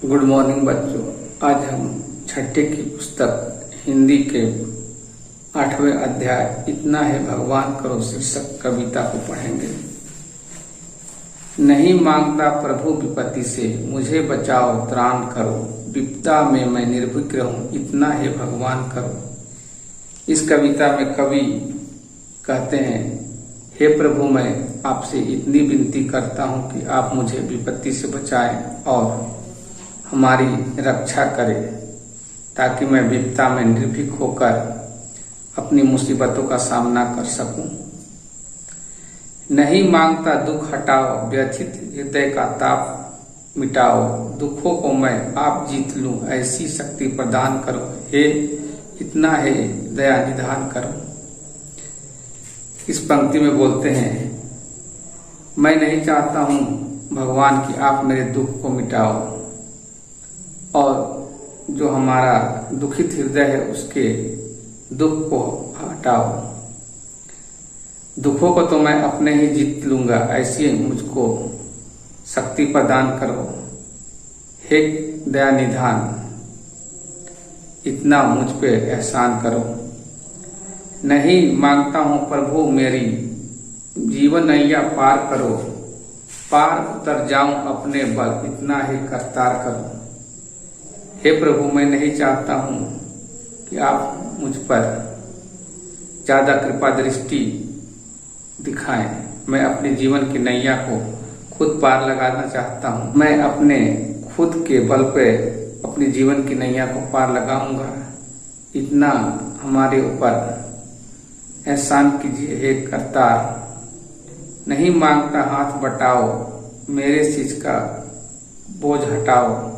Good morning बच्चों। आज हम छठे की पुस्तक हिंदी के 8वें अध्याय इतना है भगवान करो शीर्षक कविता को पढ़ेंगे। नहीं मांगता प्रभु विपत्ति से, मुझे बचाओ त्राण करो, विपदा में मैं निर्भीक रहूं, इतना है भगवान करो। इस कविता में कवि कहते हैं, हे प्रभु, मैं आपसे इतनी विनती करता हूं कि आप मुझे विपत्ति से बचाएं और हमारी रक्षा करें, ताकि मैं विपदा में निर्भीक होकर अपनी मुसीबतों का सामना कर सकूं। नहीं मांगता दुख हटाओ, व्यथित हृदय का ताप मिटाओ, दुखों को मैं आप जीत लूं, ऐसी शक्ति प्रदान करो, हे इतना है दया निधान करो। इस पंक्ति में बोलते हैं, मैं नहीं चाहता हूं भगवान कि आप मेरे दुख को मिटाओ और जो हमारा दुखित हृदय है उसके दुख को हटाओ। दुखों को तो मैं अपने ही जीत लूंगा, ऐसी मुझको शक्ति प्रदान करो, हे दया निधान, इतना मुझ पे एहसान करो। नहीं मांगता हूं प्रभु मेरी जीवन नैया पार करो, पार उतर जाऊं अपने बल, इतना ही करतार करो। हे प्रभु, मैं नहीं चाहता हूं कि आप मुझ पर ज्यादा कृपा दृष्टि दिखाएं, मैं अपने जीवन की नैया को खुद पार लगाना चाहता हूं। मैं अपने खुद के बल पे अपने जीवन की नैया को पार लगाऊंगा, इतना हमारे ऊपर एहसान कीजिए हे करतार। नहीं मांगता हाथ बटाओ, मेरे सिर का बोझ हटाओ,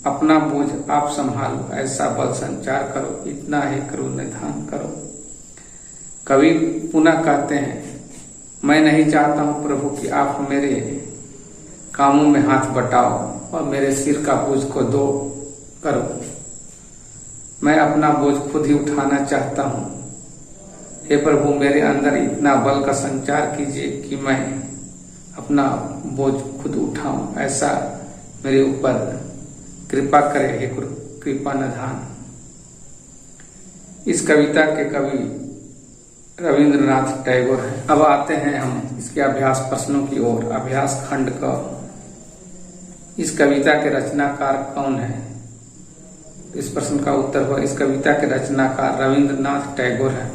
अपना बोझ आप संभालो, ऐसा बल संचार करो, इतना ही करो निधान करो। कवि पुनः कहते हैं, मैं नहीं चाहता हूं प्रभु कि आप मेरे कामों में हाथ बटाओ और मेरे सिर का बोझ को दो करो। मैं अपना बोझ खुद ही उठाना चाहता हूं। हे प्रभु, मेरे अंदर इतना बल का संचार कीजिए कि मैं अपना बोझ खुद उठाऊं, ऐसा मेरे ऊपर कृपा करे हे कृपा निधान। इस कविता के कवि रविंद्रनाथ टैगोर हैं। अब आते हैं हम इसके अभ्यास प्रश्नों की ओर। अभ्यास खंड का इस कविता के रचनाकार कौन है? इस प्रश्न का उत्तर हुआ, इस कविता के रचनाकार रविंद्रनाथ टैगोर हैं।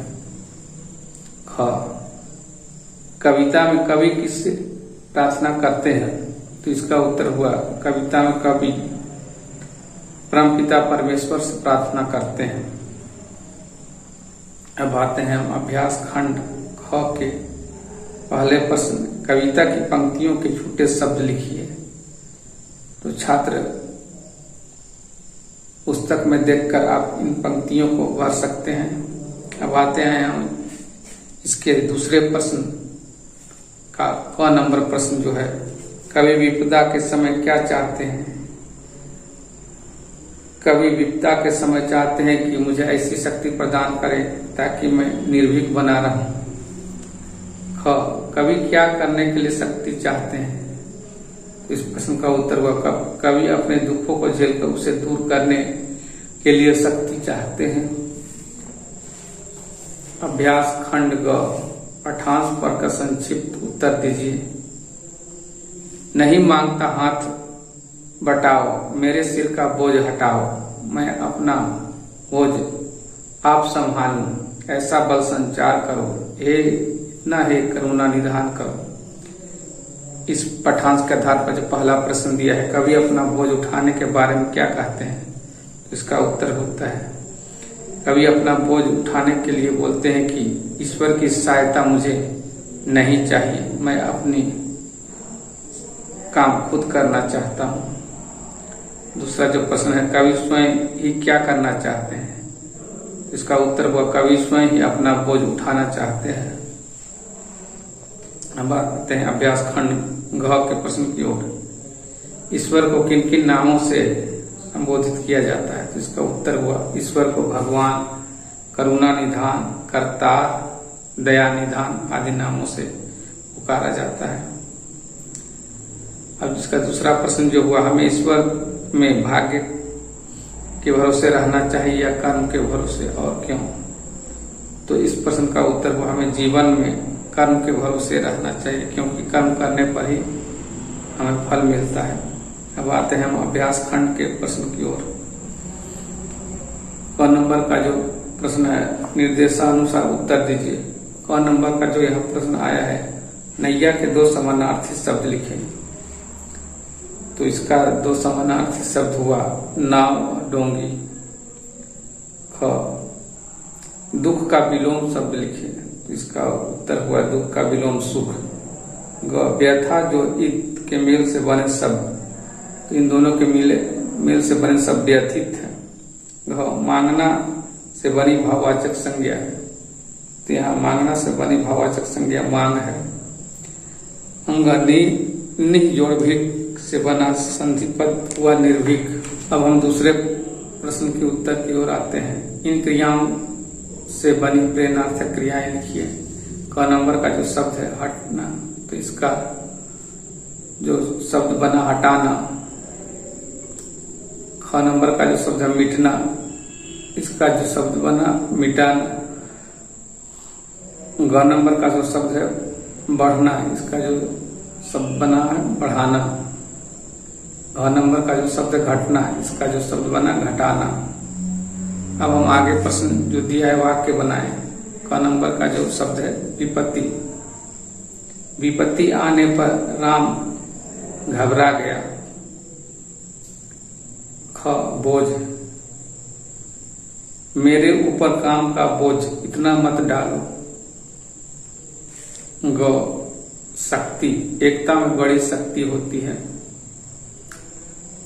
कविता में कवि किससे प्रार्थना करते हैं? तो इसका उत्तर हुआ, कविता में कवि परमपिता परमेश्वर से प्रार्थना करते हैं। अब आते हैं हम अभ्यास खंड ख के पहले प्रश्न। कविता की पंक्तियों के छोटे शब्द लिखिए। तो छात्र पुस्तक में देखकर आप इन पंक्तियों को भर सकते हैं। अब आते हैं हम इसके दूसरे प्रश्न का क नंबर प्रश्न जो है, कवि विपदा के समय क्या चाहते हैं? कवि विपदा के समय चाहते हैं कि मुझे ऐसी शक्ति प्रदान करे ताकि मैं निर्भीक बना रहूं। ख, कवि क्या करने के लिए शक्ति चाहते हैं? इस प्रश्न का उत्तर हुआ, कवि अपने दुखों को झेलकर उसे दूर करने के लिए शक्ति चाहते हैं। अभ्यास खंड ग, पाठांश पर का संक्षिप्त उत्तर दीजिए। नहीं मांगता हाथ बटाओ, मेरे सिर का बोझ हटाओ, मैं अपना बोझ आप संभालूं, ऐसा बल संचार करो, हे इतना है करुणा निधान करो। इस पाठांश के आधार पर जो पहला प्रश्न दिया है, कवि अपना बोझ उठाने के बारे में क्या कहते हैं? इसका उत्तर होता है, कवि अपना बोझ उठाने के लिए बोलते हैं कि ईश्वर की सहायता मुझे नहीं चाहिए, मैं अपनी काम खुद करना चाहता हूँ। दूसरा जो प्रश्न है, कवि स्वयं ही क्या करना चाहते हैं? इसका उत्तर हुआ, कवि स्वयं ही अपना बोझ उठाना चाहते हैं। अब आते हैं अभ्यास खंड घ के प्रश्न की ओर। ईश्वर को किन किन नामों से संबोधित किया जाता है? तो इसका उत्तर हुआ, ईश्वर को भगवान, करुणा निधान, करतार, दया निधान आदि नामों से पुकारा जाता है। अब जिसका दूसरा प्रश्न जो हुआ, हमें ईश्वर में भाग्य के भरोसे रहना चाहिए या कर्म के भरोसे, और क्यों? तो इस प्रश्न का उत्तर को हमें जीवन में कर्म के भरोसे रहना चाहिए, क्योंकि कर्म करने पर ही हमें फल मिलता है। अब आते हैं हम अभ्यास खंड के प्रश्न की ओर। क नंबर का जो प्रश्न है, निर्देशानुसार उत्तर दीजिए। क नंबर का जो यह प्रश्न आया है, नैया के दो समानार्थी शब्द लिखें। तो इसका दो समानार्थी शब्द हुआ नाव और डोंगी। ख दुख का विलोम शब्द लिखे। तो इसका उत्तर हुआ दुख का विलोम सुख। ग व्यथा जो इत के मेल से बने शब्द, तो इन दोनों के मेल से बने शब्द व्यथित है। घ मांगना से बनी भाववाचक संज्ञा है। तो यहाँ मांगना से बनी भाववाचक संज्ञा मांग है। अंग निह जोड़ भीख से बना संधिपद हुआ निर्भीक। अब हम दूसरे प्रश्न के उत्तर की ओर आते हैं। इन क्रियाओं से बनी प्रेरणार्थक क्रियाएं लिखिए। क नंबर का जो शब्द है हटना, तो इसका जो शब्द बना हटाना। ख नंबर का जो शब्द है मिटना, इसका जो शब्द बना मिटाना। ग नंबर का जो शब्द है बढ़ना, इसका जो शब्द बना है बढ़ाना। घ नंबर का जो शब्द है घटना, इसका जो शब्द बना घटाना। अब हम आगे प्रश्न जो दिया है वाक्य बनाए। क नंबर का जो शब्द है विपत्ति। विपत्ति आने पर राम घबरा गया। ख बोझ, मेरे ऊपर काम का बोझ इतना मत डालो। ग शक्ति, एकता में बड़ी शक्ति होती है।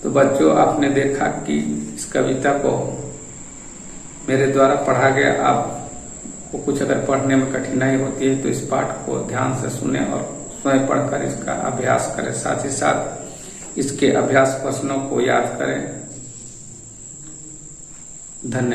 तो बच्चों, आपने देखा कि इस कविता को मेरे द्वारा पढ़ा गया। आपको कुछ अगर पढ़ने में कठिनाई होती है तो इस पाठ को ध्यान से सुने और स्वयं पढ़कर इसका अभ्यास करें। साथ ही साथ इसके अभ्यास प्रश्नों को याद करें। धन्यवाद।